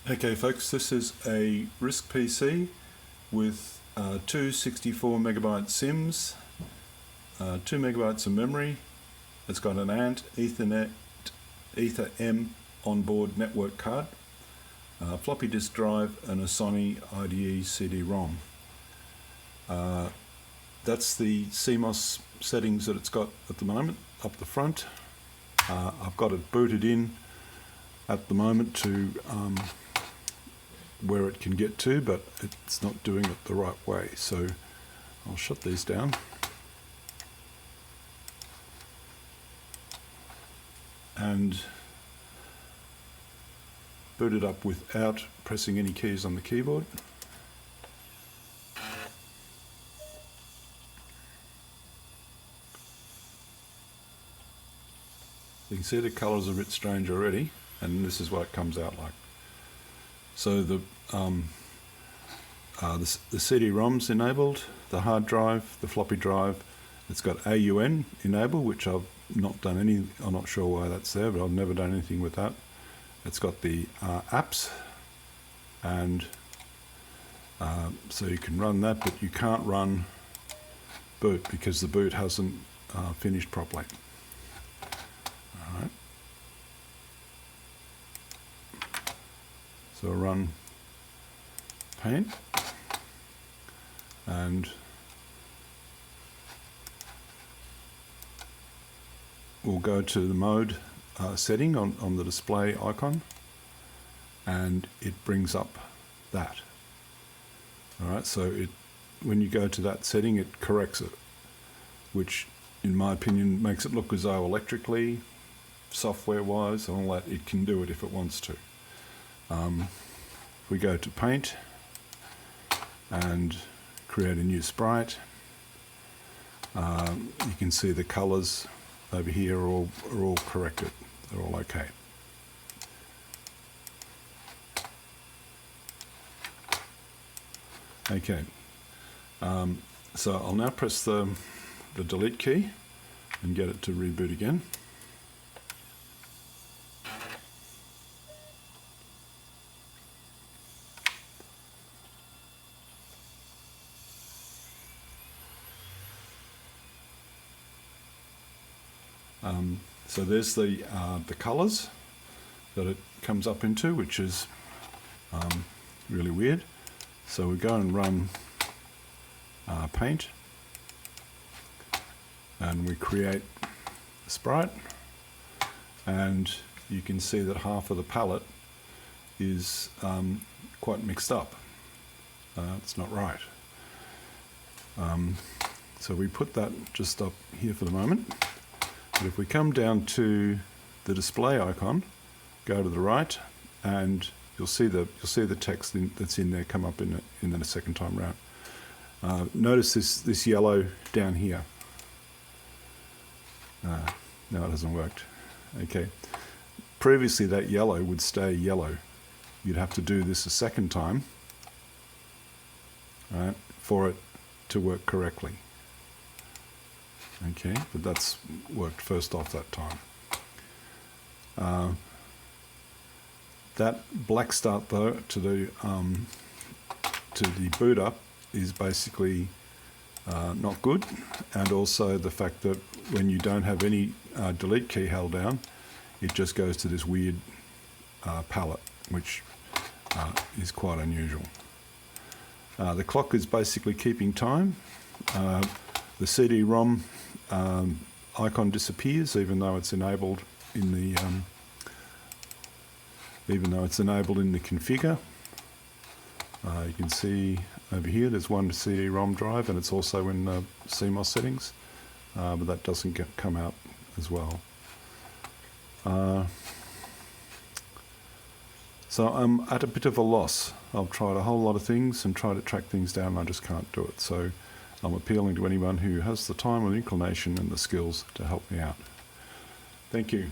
Okay folks, this is a RISC PC with two 64 megabyte SIMs, 2 megabytes of memory. It's got an ANT Ethernet Ether M onboard network card, floppy disk drive and a Sony IDE CD-ROM. That's the CMOS settings that it's got at the moment up the front. I've got it booted in at the moment to where it can get to, but it's not doing it the right way, so I'll shut these down. And boot it up without pressing any keys on the keyboard. You can see the colours are a bit strange already, and this is what it comes out like. So the CD-ROM's enabled, the hard drive, the floppy drive. It's got AUN enabled, which I've not done any. I'm not sure why that's there, but I've never done anything with that. It's got the apps, and so you can run that, but you can't run boot because the boot hasn't finished properly. All right. So I'll run Paint, and we'll go to the mode setting on the display icon, and it brings up that. Alright, so when you go to that setting, it corrects it, which in my opinion makes it look as though electrically, software wise and all that, it can do it if it wants to. We go to Paint and create a new sprite. You can see the colours over here are all corrected. They're all okay. Okay. So I'll now press the delete key and get it to reboot again. So there's the colours that it comes up into, which is really weird. So we go and run Paint, and we create a sprite, and you can see that half of the palette is quite mixed up. It's not right. So we put that just up here for the moment. But if we come down to the display icon, go to the right, and you'll see the text that's in there come up in the second time round. Notice this yellow down here. No, it hasn't worked. Okay. Previously, that yellow would stay yellow. You'd have to do this a second time, right, for it to work correctly. Okay, but that's worked first off that time. That black start though to the boot up is basically not good, and also the fact that when you don't have any delete key held down, it just goes to this weird palette, which is quite unusual. The clock is basically keeping time. The CD-ROM icon disappears, even though it's enabled in the configure. You can see over here there's one CD-ROM drive, and it's also in the CMOS settings, but that doesn't come out as well. So I'm at a bit of a loss. I've tried a whole lot of things and tried to track things down, and I just can't do it. So I'm appealing to anyone who has the time and inclination and the skills to help me out. Thank you.